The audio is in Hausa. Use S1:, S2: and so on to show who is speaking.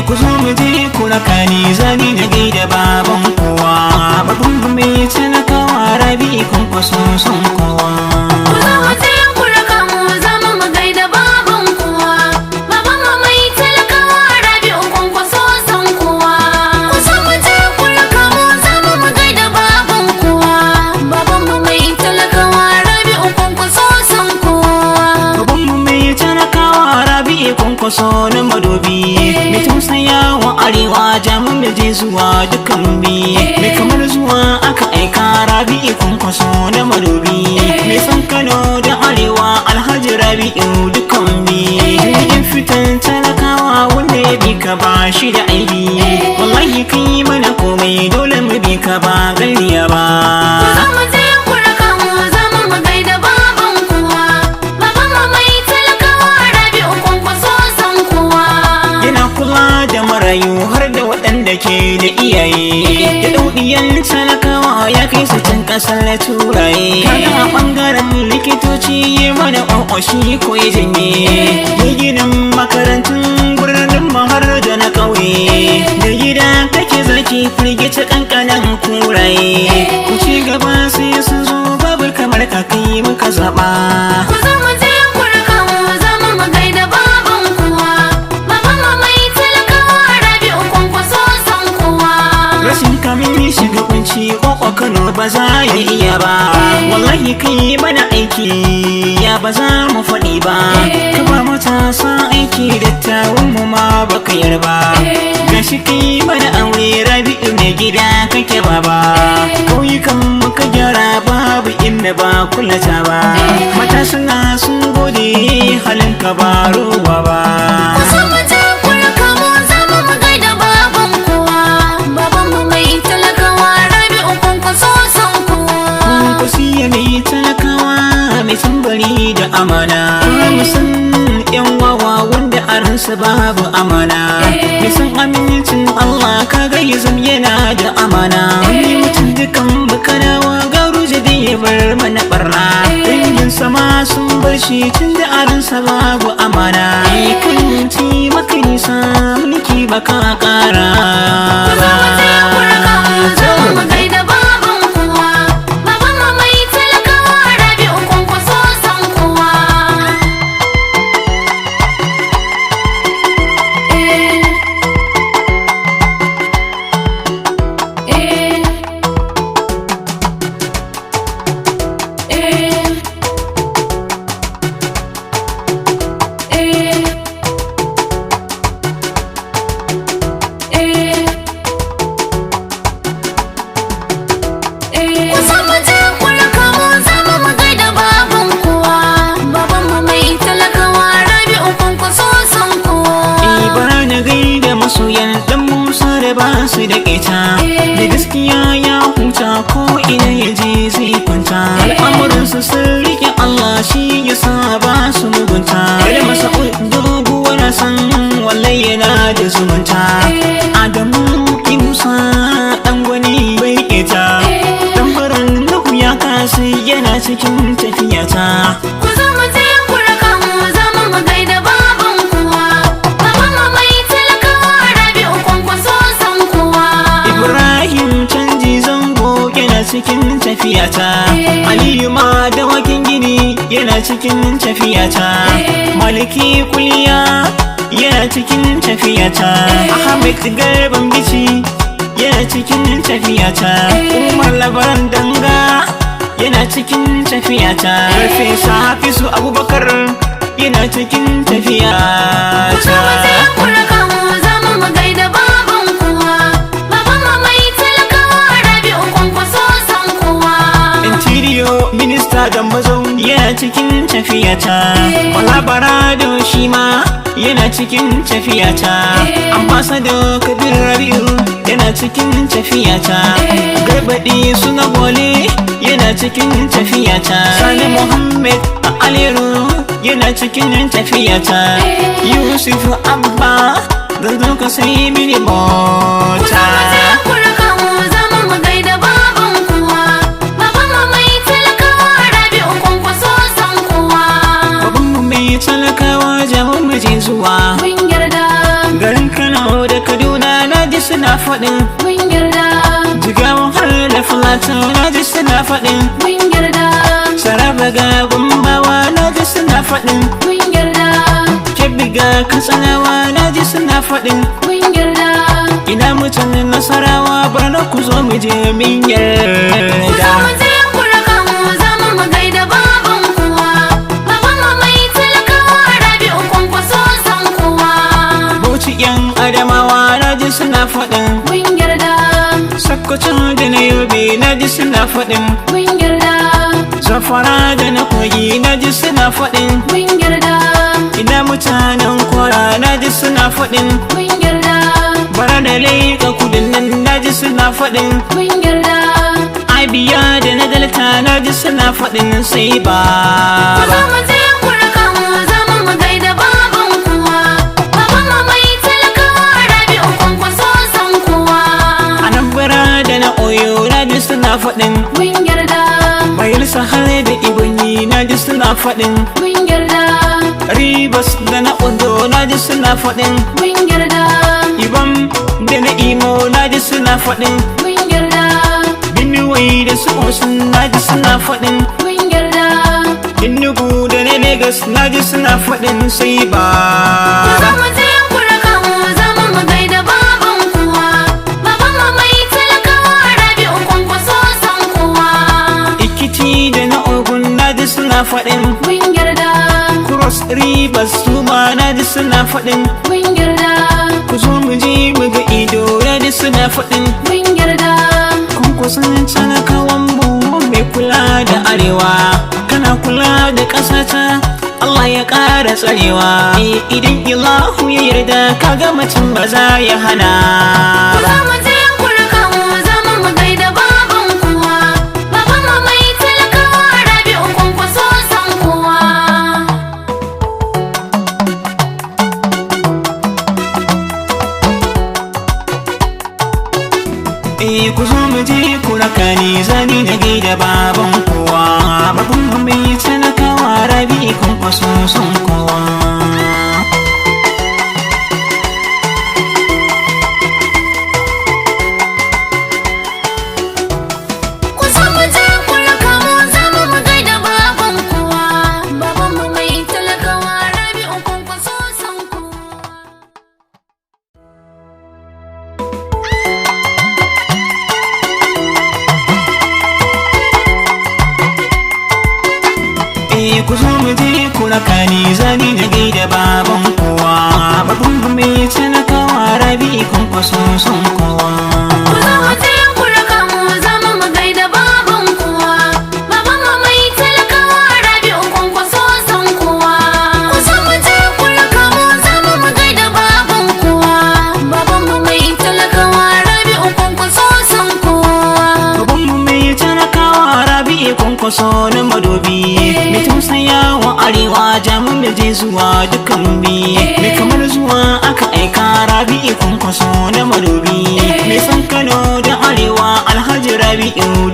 S1: ku zo mu je ku raka ni zani na gaida baban kowa. Babban mai talakawa Rabi Kwankwaso son kowa.
S2: Ku zo mu je ku raka mu zama mu gaida baban kowa. Baban mai talakawa Rabi Kwankwaso son kowa. Ku zo mu je ku raka mu zama mu gaida baban kowa. Baban mai talakawa Rabi Kwankwaso son kowa.
S1: Babban mai talakawa Rabi Kwankwaso na madobi. Mai tausaya wa arewa jamun da je zuwa dukkan bi. Mai kamar zuwa aka aika Rabi Kwankwaso na madobi. Mai san Kano da arewa Alhaji Rabi'u dukkan bi. In fitan talakawa wanda ya bi ka ba shi da aibi. Wallahi kai mana komai dole mu bi ka ba gariya ba.
S2: Ku zo mu je ku raka mu zama mu gaida baban kowa. Baban mai talakawa Rabi Kwankwaso son kowa.
S1: Yana kula da marayu har da waɗanda ke da iyaye. Ya ɗauɗiyan talakawa ya kai su can ƙasar turaye. Kaga a ɓangaren likitoci ya mana ƙwanƙwashi ko ya janye. Ya ginin makarantun birnin har da na ƙauye. Da gida kake zaki firgice ƙanƙanan kuraye. Ku ci gaba sai sun zo babu kamar kakai muka zaɓa.
S2: Ku zo mu je ku raka mu zama mu gaida baban kowa. Baban mai talakawa Rabi Kwankwaso son kowa.
S1: Rashin kamin shiga kunci ƙwaƙwa Kano ba za ya iya ba. Wallahi kai mana aiki ya ba za mu faɗi ba. Ka ba matasa aiki dattawan mu ma baka yarba. Gashi kai mana aure Rabi'u ne gida kake baba. Ƙauyukan muka gyara babu inda ba kullata ba. Matasana sun gode halin ka ba ruwa ba.
S2: Ku zo mu je ku raka mu zama mu gaida baban kowa. Baban mai talakawa Rabi Kwankwaso son kowa.
S1: Kwasiya mai talakawa mai tambari da amana. Musan yan wawa wanda a ransa babu amana. Mai san amincin Allah kaga yazam yana da amana. Wani mutum dukan bakarawa garu jadi ya bar mana barna. Dangin sama sun bar shi tun da a ransa babu amana. Kan ci maka nisa mulki baka kara.
S2: Ku zo mu je ku raka mu zama mu gaida baban kowa. Baban mai talakawa Rabi Kwankwaso son kowa. Ku zo mu je ku raka mu zama mu gaida baban kowa. Baban mai talakawa Rabi Kwankwaso son kowa.
S1: Bara na gaida masoyan dan Musa da ba su da ƙeta. Da gaskiya ya huta ko ina ya je zai kwanta. Al'amuransu sun riƙe Allah shi ya sa ba su mugunta. Da masa doguwa na san wallahi yana da zumunta. Adamu Musa ɗan gwani bai ƙeta. Dan baran Nuhu ya kasu yana cikin tafiyata.
S2: Ku zo mu je ku raka mu zama mu gaida baban kowa. Baban mai talakawa Rabi Kwankwaso son kowa.
S1: Ibrahim canji zango yana cikin tafiyata. Aliyu ma dawakin gini yana cikin tafiyata. Maliki kuliya yana cikin tafiyata. Ahmed Garban bici yana cikin tafiyata. Umar labaran danga yana cikin tafiyata. Farfesa Hafizu Abubakar yana cikin
S2: Ku zo mu je
S1: tafiyata.
S2: ku raka mu zama mu gaida baban kowa. Baban mai talakawa Rabi Kwankwaso son kowa.
S1: Interior Minister Dambazau yana cikin tafiyata. Malabara da shi ma yana cikin tafiyata. Ambassador Kabir Rabi'u yana cikin tafiyata. Garbaɗi suna gole yana cikin tafiyata. Sani Muhammad a Aliru yana cikin tafiyata. Yusuf Abba da zo ka sai mini
S2: Ku zo mu je
S1: mota.
S2: ku raka mu zama mu gaida baban kowa. Baban mai talakawa Rabi Kwankwaso son kowa.
S1: Babban mai talakawa jamun mu je zuwa.
S2: Mun yarda.
S1: Garin Kano da faɗin
S2: mun yarda.
S1: Jigawa har da Filato na ji suna faɗin
S2: Mun yarda.
S1: Saraba ga Gombawa na ji suna faɗin
S2: Mun yarda.
S1: Kebbi ga Katsinawa na ji suna faɗin
S2: Mun yarda.
S1: ina mutanen Nasarawa Barno ku zo mu je min
S2: Ku zo
S1: yarda
S2: mu je ku raka mu zama mu gaida baban kowa. Baban mu mai talakawa Rabi'u Kwankwaso san kowa.
S1: Bauchi yan Adamawa na ji suna faɗin
S2: Mun yarda.
S1: Sokoto da na Yobe na ji suna faɗin
S2: Mun yarda.
S1: Zamfara da na Kogi na ji suna faɗin
S2: Mun yarda.
S1: ina mutanen Kwara na ji suna faɗin
S2: Mun yarda.
S1: Bara da Laika kudin nan na ji suna faɗin
S2: Mun yarda.
S1: Abia da na Delta na ji suna faɗin sai
S2: Ku zo
S1: ba
S2: mu je ku raka mu zama mu gaida baban kowa. Baban mu mai talakawa Rabi'u Kwankwaso san kowa.
S1: Anambra da na Oyo na ji suna faɗin
S2: Mun yarda.
S1: Bayelsa har da Ebonyi na ji suna faɗin
S2: Mun yarda.
S1: Rivers da na Ondo na ji suna faɗin
S2: Mun yarda.
S1: Ibom da na Imo na ji suna faɗin
S2: Mun yarda.
S1: Benue da su Osun na ji suna faɗin
S2: Mun yarda.
S1: Enugu da na Lagos na ji suna faɗin sai
S2: Ku zo
S1: ba
S2: mu je ku raka mu zama mu gaida baban kowa. Baban mu mai talakawa Rabi'u Kwankwaso san kowa.
S1: Ikiti da na Ogun na ji suna faɗin
S2: Mun yarda.
S1: Cross Rivers su ma na ji suna faɗin
S2: Mun yarda.
S1: ku zo mu je mu ga Ido na ji suna faɗin
S2: Mun yarda.
S1: kun kusan talakawan mu mai kula da arewa kana kula da ƙasata Allah ya ƙara tsarewa idan ilahu ya yarda kaga mutum ba za ya hana
S2: Ku
S1: ba
S2: zo mu je ku raka mu zama mu gaida baban kowa. Baban mu mai talakawa Rabi'u Kwankwaso san kowa.
S1: ku zo mu je ku raka ni zani na gaida baban kowa babban mu mai talakawa rabi kun kwaso son kowa
S2: Ku zo mu je ku raka mu zama mu gaida baban kowa. Baban mu mai talakawa Rabi'u Kwankwaso san kowa.
S1: ku zo mu je ku raka ni zani na gaida baban kowa babban mu mai talakawa rabi kun kwaso son kowa
S2: Ku zo mu je ku raka mu zama mu gaida baban kowa. Baban mu mai talakawa Rabi'u Kwankwaso san kowa. Ku zo mu je ku raka mu zama mu gaida baban kowa. Baban mu mai talakawa Rabi'u Kwankwaso san kowa.
S1: babban mu mai talakawa rabi kun kwaso na madobi mai tausaya wa arewa jamun da je zuwa dukkan bi mai kamar zuwa aka aika rabi kun kwaso na madobi mai san Kano da arewa alhaji rabi'u